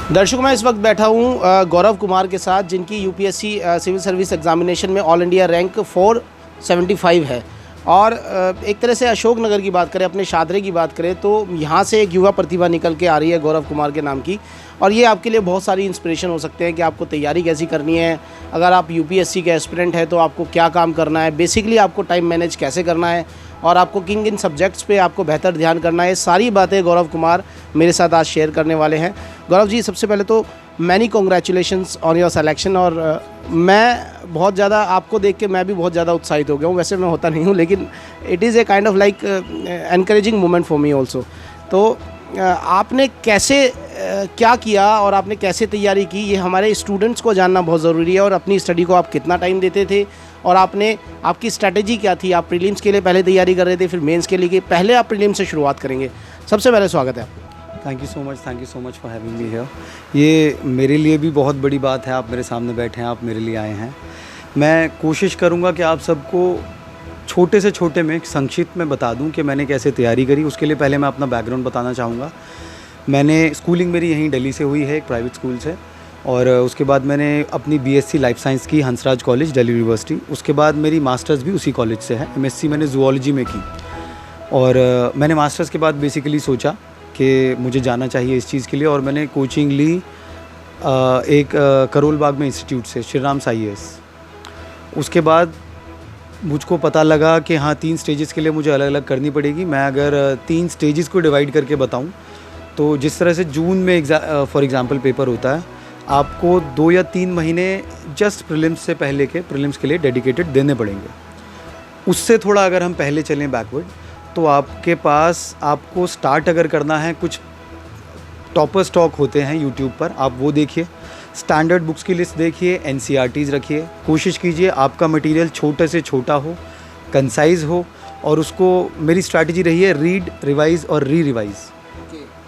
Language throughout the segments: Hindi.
दर्शकों, मैं इस वक्त बैठा हूँ गौरव कुमार के साथ, जिनकी यूपीएससी सिविल सर्विस एग्जामिनेशन में ऑल इंडिया रैंक 475 है। और एक तरह से अशोकनगर की बात करें, अपने शादरे की बात करें, तो यहाँ से एक युवा प्रतिभा निकल के आ रही है गौरव कुमार के नाम की। और ये आपके लिए बहुत सारी इंस्पिरेशन हो सकते हैं कि आपको तैयारी कैसी करनी है। अगर आप यूपीएससी के एस्पिरेंट हैं तो आपको क्या काम करना है, बेसिकली आपको टाइम मैनेज कैसे करना है और आपको किन किन सब्जेक्ट्स पे आपको बेहतर ध्यान करना है, सारी बातें गौरव कुमार मेरे साथ आज शेयर करने वाले हैं। गौरव जी, सबसे पहले तो many congratulations on your selection. और मैं बहुत ज़्यादा आपको देख के मैं भी बहुत ज़्यादा उत्साहित हो गया हूँ। वैसे मैं होता नहीं हूँ, लेकिन it is a kind of like encouraging moment for me also. तो आपने कैसे क्या किया और आपने कैसे तैयारी की, ये हमारे स्टूडेंट्स को जानना बहुत ज़रूरी है। और अपनी स्टडी को आप कितना टाइम देते थे और आपकी स्ट्रैटेजी क्या थी? आप प्रीलिम्स के लिए पहले तैयारी कर रहे थे, फिर मेंस के लिए, पहले आप प्रीलिम्स से शुरुआत करेंगे। सबसे पहले स्वागत है आपका। Thank you so much for having me here. ये मेरे लिए भी बहुत बड़ी बात है, आप मेरे सामने बैठे हैं, आप मेरे लिए आए हैं। मैं कोशिश करूँगा कि आप सबको छोटे से छोटे में संक्षिप्त में बता दूं कि मैंने कैसे तैयारी करी। उसके लिए पहले मैं अपना बैकग्राउंड बताना चाहूँगा। मैंने स्कूलिंग मेरी यहीं दिल्ली से हुई है, एक प्राइवेट स्कूल से, और उसके बाद मैंने अपनी बीएससी लाइफ साइंस की हंसराज कॉलेज दिल्ली यूनिवर्सिटी। उसके बाद मेरी मास्टर्स भी उसी कॉलेज से है। एमएससी मैंने जूलॉजी में की। और मैंने मास्टर्स के बाद बेसिकली सोचा कि मुझे जाना चाहिए इस चीज़ के लिए, और मैंने कोचिंग ली एक करोल बाग में इंस्टीट्यूट से, श्री राम साईएस। उसके बाद मुझको पता लगा कि हाँ, 3 स्टेजेस के लिए मुझे अलग अलग करनी पड़ेगी। मैं अगर 3 स्टेजेस को डिवाइड करके बताऊं तो जिस तरह से जून में फॉर एग्ज़ाम्पल पेपर होता है, आपको 2 या 3 महीने जस्ट प्रीलिम्स से पहले के प्रीलिम्स के लिए डेडिकेटेड देने पड़ेंगे। उससे थोड़ा अगर हम पहले चलें बैकवर्ड, तो आपके पास आपको स्टार्ट अगर करना है, कुछ टॉपर स्टॉक होते हैं यूट्यूब पर, आप वो देखिए। स्टैंडर्ड बुक्स की लिस्ट देखिए, एनसीईआरटीज़ रखिए। कोशिश कीजिए आपका मटेरियल छोटे से छोटा हो, कंसाइज हो, और उसको मेरी स्ट्रैटेजी रही है रीड, रिवाइज़ और रिवाइज़,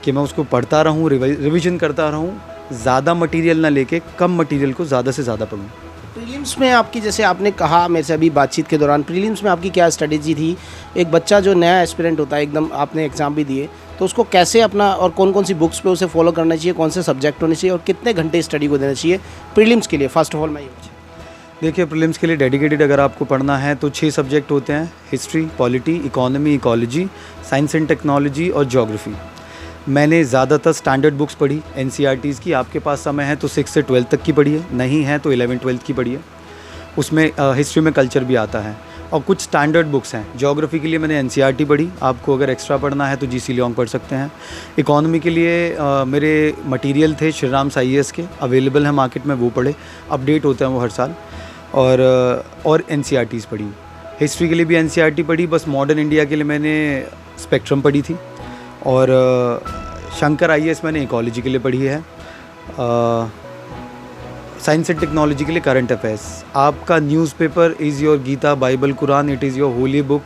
कि मैं उसको पढ़ता रहूँ, रिवीजन करता रहूँ, ज़्यादा मटेरियल ना लेके कम मटेरियल को ज़्यादा से ज़्यादा पढ़ूँ। प्रीलिम्स में आपकी, जैसे आपने कहा मेरे से अभी बातचीत के दौरान, प्रीलिम्स में आपकी क्या स्ट्रेटेजी थी? एक बच्चा जो नया एस्पिरेंट होता है, एकदम आपने एग्ज़ाम भी दिए, तो उसको कैसे अपना, और कौन कौन सी बुक्स पे उसे फॉलो करना चाहिए, कौन से सब्जेक्ट होने चाहिए और कितने घंटे स्टडी को देना चाहिए प्रीलिम्स के लिए? फर्स्ट ऑफ ऑल मैं ये पूछूँ। देखिए, प्रीलिम्स के लिए डेडिकेटेड अगर आपको पढ़ना है तो 6 सब्जेक्ट होते हैं: history, polity, economy, ecology, science and technology और ज्योग्राफी। मैंने ज़्यादातर स्टैंडर्ड बुक्स पढ़ी एनसीईआरटीज़ की। आपके पास समय है तो 6 से 12 तक की पढ़िए, नहीं है तो 11-12 की पढ़िए। उसमें हिस्ट्री में कल्चर भी आता है, और कुछ स्टैंडर्ड बुक्स हैं। ज्योग्राफी के लिए मैंने एनसीईआरटी पढ़ी। आपको अगर एक्स्ट्रा पढ़ना है तो जीसी लियोंग पढ़ सकते हैं। इकोनॉमी के लिए मेरे मटेरियल थे श्री राम साईएस के, अवेलेबल हैं मार्केट में, वो पढ़े, अपडेट होते हैं वो हर साल। और एनसीईआरटीज़ पढ़ी। हिस्ट्री के लिए भी एनसीईआरटी पढ़ी, बस मॉडर्न इंडिया के लिए मैंने स्पेक्ट्रम पढ़ी थी। और शंकर आईएएस मैंने इकोलॉजी के लिए पढ़ी है। साइंस एंड टेक्नोलॉजी के लिए करंट अफेयर्स। आपका newspaper is your Gita, Bible, Quran, it is your holy book.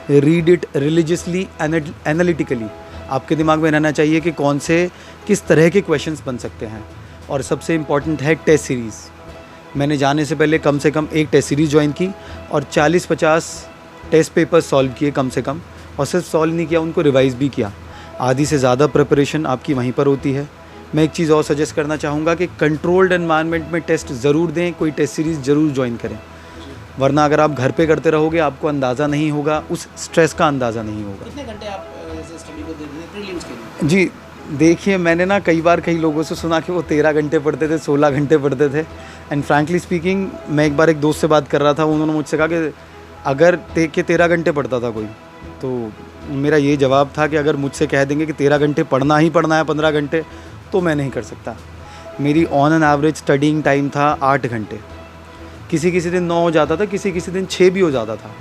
Read it religiously, analytically. आपके दिमाग में रहना चाहिए कि कौन से, किस तरह के क्वेश्चंस बन सकते हैं। और सबसे इम्पॉर्टेंट है टेस्ट सीरीज़। मैंने जाने से पहले कम से कम एक टेस्ट सीरीज़ ज्वाइन की और 40-50 टेस्ट पेपर सॉल्व किए कम से कम। और सिर्फ सॉल्व नहीं किया, उनको रिवाइज़ भी किया। आधी से ज़्यादा प्रिपरेशन आपकी वहीं पर होती है। मैं एक चीज़ और सजेस्ट करना चाहूँगा कि कंट्रोल्ड एनवायरनमेंट में टेस्ट ज़रूर दें, कोई टेस्ट सीरीज़ ज़रूर ज्वाइन करें, वरना अगर आप घर पे करते रहोगे आपको अंदाज़ा नहीं होगा, उस स्ट्रेस का अंदाज़ा नहीं होगा। कितने घंटे आप स्टडी को देते थे प्रीलिम्स के लिए? जी देखिए, मैंने ना कई लोगों से सुना कि वो 13 घंटे पढ़ते थे, 16 घंटे पढ़ते थे। एंड फ्रैंकली स्पीकिंग, मैं एक बार एक दोस्त से बात कर रहा था, उन्होंने मुझसे कहा कि अगर 13 घंटे पढ़ता था कोई, तो मेरा ये जवाब था कि अगर मुझसे कह देंगे कि 13 घंटे पढ़ना ही पढ़ना है 15 घंटे, तो मैं नहीं कर सकता। मेरी on an average studying time था 8 घंटे। किसी दिन 9 हो जाता था, किसी दिन 6 भी हो जाता था।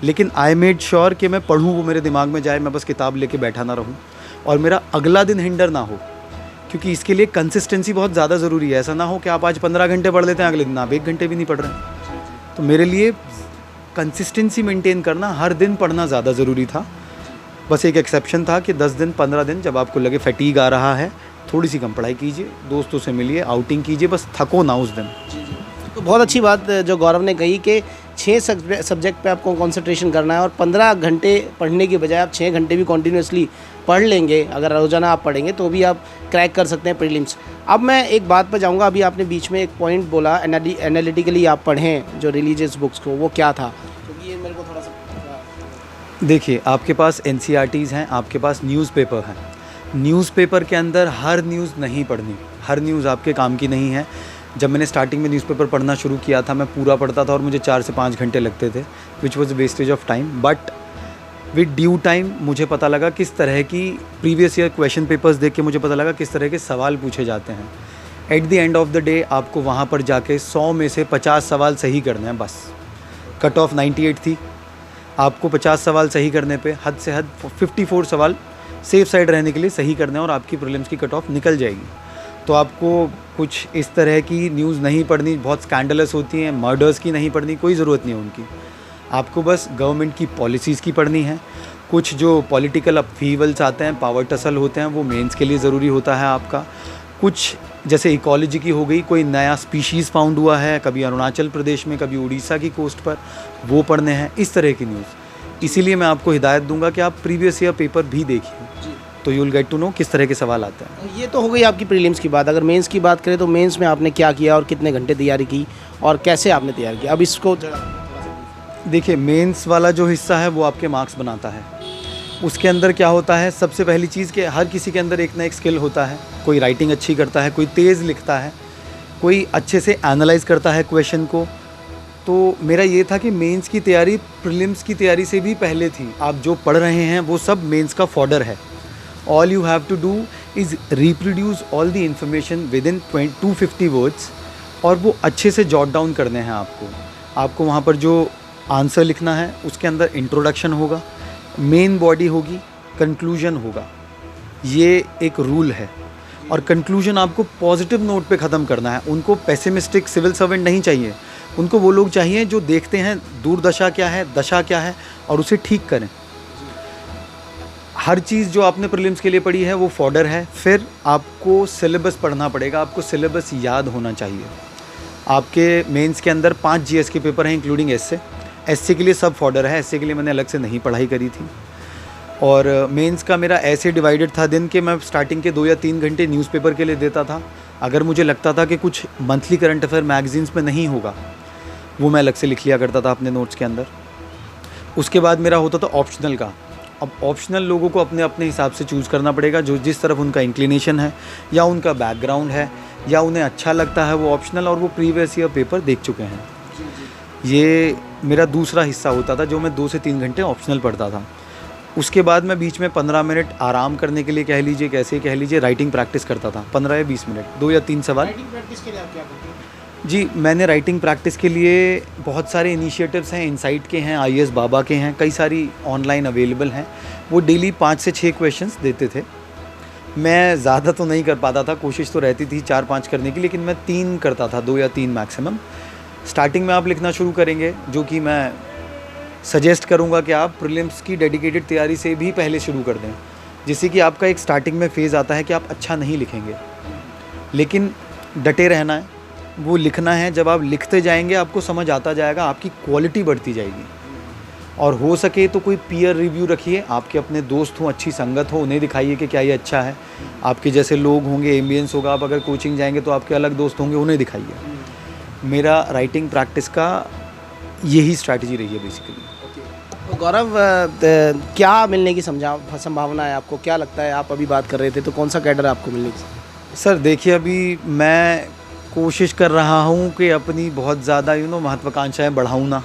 लेकिन आई मेड श्योर कि मैं पढ़ूँ, वो मेरे दिमाग में जाए, मैं बस किताब लेके बैठा ना रहूँ और मेरा अगला दिन हिंडर ना हो। क्योंकि इसके लिए कंसिस्टेंसी बहुत ज़्यादा ज़रूरी है। ऐसा ना हो कि आप आज 15 घंटे पढ़ लेते हैं, अगले दिन आप 1 घंटे भी नहीं पढ़ रहे हैं। तो मेरे लिए कंसिस्टेंसी मेंटेन करना, हर दिन पढ़ना ज़्यादा ज़रूरी था। बस एक एक्सेप्शन था कि 10 दिन 15 दिन जब आपको लगे फैटीग आ रहा है, थोड़ी सी कम पढ़ाई कीजिए, दोस्तों से मिलिए, आउटिंग कीजिए, बस थको ना उस दिन। तो बहुत अच्छी बात जो गौरव ने कही कि 6 सब्जेक्ट पे आपको कंसंट्रेशन करना है और 15 घंटे पढ़ने के बजाय आप 6 घंटे भी कॉन्टीन्यूसली पढ़ लेंगे, अगर रोज़ाना आप पढ़ेंगे तो भी आप क्रैक कर सकते हैं प्रीलिम्स। अब मैं एक बात पर जाऊंगा, अभी आपने बीच में एक पॉइंट बोला एनालिटिकली आप पढ़ें जो रिलीजियस बुक्स को, वो क्या था? क्योंकि ये मेरे को थोड़ा सा देखिए, आपके पास NCERTs हैं, आपके पास न्यूज़पेपर हैं। न्यूज़पेपर के अंदर हर न्यूज़ नहीं पढ़नी, हर न्यूज़ आपके काम की नहीं है। जब मैंने स्टार्टिंग में न्यूज़पेपर पढ़ना शुरू किया था, मैं पूरा पढ़ता था और मुझे 4 से 5 घंटे लगते थे, which was wastage of time. But with due time मुझे पता लगा किस तरह की प्रीवियस ईयर क्वेश्चन पेपर्स देख के मुझे पता लगा किस तरह के सवाल पूछे जाते हैं। At the end of the day आपको वहाँ पर जाके 100 में से 50 सवाल सही करने हैं बस। कट ऑफ 98 थी, आपको 50 सवाल सही करने पे हद से हद 54 सवाल सेफ साइड रहने के लिए सही करने हैं और आपकी प्रीलिम्स की कट ऑफ निकल जाएगी। तो आपको कुछ इस तरह की न्यूज़ नहीं पढ़नी, बहुत स्कैंडलस होती हैं, मर्डर्स की नहीं पढ़नी, कोई ज़रूरत नहीं है उनकी। आपको बस गवर्नमेंट की पॉलिसीज़ की पढ़नी है। कुछ जो पॉलिटिकल अपहीवल्स आते हैं, पावर टसल होते हैं, वो मेंस के लिए ज़रूरी होता है आपका। कुछ जैसे इकोलॉजी की हो गई, कोई नया स्पीशीज़ फाउंड हुआ है कभी अरुणाचल प्रदेश में, कभी उड़ीसा की कोस्ट पर, वो पढ़ने हैं, इस तरह की न्यूज़। इसीलिए मैं आपको हिदायत दूंगा कि आप प्रीवियस ईयर पेपर भी देखिए, तो you will get to know किस तरह के सवाल आते हैं। ये तो हो गई आपकी प्रीलिम्स की बात। अगर मेंस की बात करें तो मेंस में आपने क्या किया और कितने घंटे तैयारी की और कैसे आपने तैयारी किया? अब इसको देखिए, मेंस वाला जो हिस्सा है वो आपके मार्क्स बनाता है। उसके अंदर क्या होता है, सबसे पहली चीज़ कि हर किसी के अंदर एक ना एक स्किल होता है। कोई राइटिंग अच्छी करता है, कोई तेज़ लिखता है, कोई अच्छे से एनालाइज करता है क्वेश्चन को। तो मेरा ये था कि मेंस की तैयारी प्रीलिम्स की तैयारी से भी पहले थी। आप जो पढ़ रहे हैं वो सब मेंस का फॉर्डर है। All you have to do is reproduce all the information within 250 words, और वो अच्छे से जॉट डाउन करने हैं आपको वहाँ पर जो आंसर लिखना है उसके अंदर इंट्रोडक्शन होगा, मेन बॉडी होगी, कंक्लूजन होगा। ये एक रूल है। और कंक्लूजन आपको पॉजिटिव नोट पे ख़त्म करना है। उनको पेसिमिस्टिक सिविल सर्वेंट नहीं चाहिए, उनको वो लोग चाहिए जो देखते हैं दूरदशा क्या है, दशा क्या है, और उसे ठीक करें। हर चीज़ जो आपने प्रीलिम्स के लिए पढ़ी है वो फॉर्डर है। फिर आपको सिलेबस पढ़ना पड़ेगा, आपको सिलेबस याद होना चाहिए। आपके मेंस के अंदर 5 GS के पेपर हैं इंक्लूडिंग एससे के लिए सब फॉर्डर है। एससे के लिए मैंने अलग से नहीं पढ़ाई करी थी। और मेंस का मेरा ऐसे डिवाइडेड था दिन के मैं स्टार्टिंग के 2 या 3 घंटे न्यूज़पेपर के लिए देता था। अगर मुझे लगता था कि कुछ मंथली करंट अफेयर मैगजीन्स में नहीं होगा, वो मैं अलग से लिख लिया करता था अपने नोट्स के अंदर। उसके बाद मेरा होता था ऑप्शनल का। अब ऑप्शनल लोगों को अपने अपने हिसाब से चूज़ करना पड़ेगा, जो जिस तरफ उनका इंक्लिनेशन है या उनका बैकग्राउंड है या उन्हें अच्छा लगता है वो ऑप्शनल, और वो प्रीवियस ईयर पेपर देख चुके हैं। ये मेरा दूसरा हिस्सा होता था जो मैं 2 से 3 घंटे ऑप्शनल पढ़ता था। उसके बाद मैं बीच में 15 मिनट आराम करने के लिए कह लीजिए, कैसे कह लीजिए, राइटिंग प्रैक्टिस करता था। 15 या 20 मिनट, 2 या 3 सवाल। राइटिंग प्रैक्टिस के लिए आप क्या करते हैं? जी, मैंने राइटिंग प्रैक्टिस के लिए बहुत सारे इनिशिएटिव्स हैं, इनसाइट के हैं, IAS बाबा के हैं, कई सारी ऑनलाइन अवेलेबल हैं। वो डेली 5 से 6 क्वेश्चंस देते थे। मैं ज़्यादा तो नहीं कर पाता था, कोशिश तो रहती थी 4-5 करने की, लेकिन मैं 3 करता था, 2 या 3 मैक्सिमम। स्टार्टिंग में आप लिखना शुरू करेंगे, जो कि मैं सजेस्ट करूंगा कि आप प्रीलिम्स की डेडिकेटेड तैयारी से भी पहले शुरू कर दें, जिससे कि आपका एक स्टार्टिंग में फ़ेज़ आता है कि आप अच्छा नहीं लिखेंगे, लेकिन डटे रहना है, वो लिखना है। जब आप लिखते जाएंगे आपको समझ आता जाएगा, आपकी क्वालिटी बढ़ती जाएगी। और हो सके तो कोई पीयर रिव्यू रखिए, आपके अपने दोस्त हों, अच्छी संगत हो, उन्हें दिखाइए कि क्या ये अच्छा है। आपके जैसे लोग होंगे, एम्बियंस होगा, आप अगर कोचिंग जाएंगे तो आपके अलग दोस्त होंगे, उन्हें दिखाइए। मेरा राइटिंग प्रैक्टिस का यही स्ट्रैटेजी रही है बेसिकली। तो गौरव, क्या मिलने की संभावना है आपको? क्या लगता है, आप अभी बात कर रहे थे, तो कौन सा कैडर आपको मिलने की? सर देखिए, अभी मैं कोशिश कर रहा हूँ कि अपनी बहुत ज़्यादा महत्वाकांक्षाएं बढ़ाऊँ ना,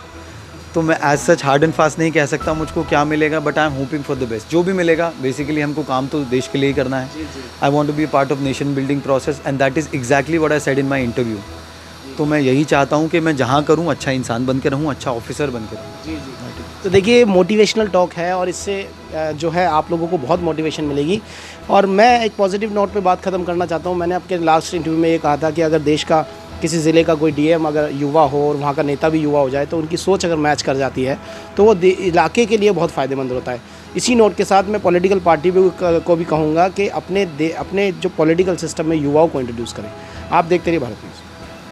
तो मैं as such hard and fast नहीं कह सकता मुझको क्या मिलेगा, but I am hoping for the best. जो भी मिलेगा, बेसिकली हमको काम तो देश के लिए ही करना है। I want to be part of nation building process, and that is exactly what I said in my interview. तो मैं यही चाहता हूँ कि मैं जहाँ करूँ अच्छा इंसान बन के रहूँ, अच्छा ऑफिसर बन के रहूँ। तो देखिए, मोटिवेशनल टॉक है और इससे जो है आप लोगों को बहुत मोटिवेशन मिलेगी। और मैं एक पॉजिटिव नोट पे बात ख़त्म करना चाहता हूँ। मैंने आपके लास्ट इंटरव्यू में ये कहा था कि अगर देश का किसी ज़िले का कोई DM अगर युवा हो और वहाँ का नेता भी युवा हो जाए, तो उनकी सोच अगर मैच कर जाती है तो वो इलाके के लिए बहुत फ़ायदेमंद होता है। इसी नोट के साथ मैं पॉलिटिकल पार्टी को भी कहूँगा कि अपने जो पॉलिटिकल सिस्टम में युवाओं को इंट्रोड्यूस करें। आप देखते रहिए भारत न्यूज़।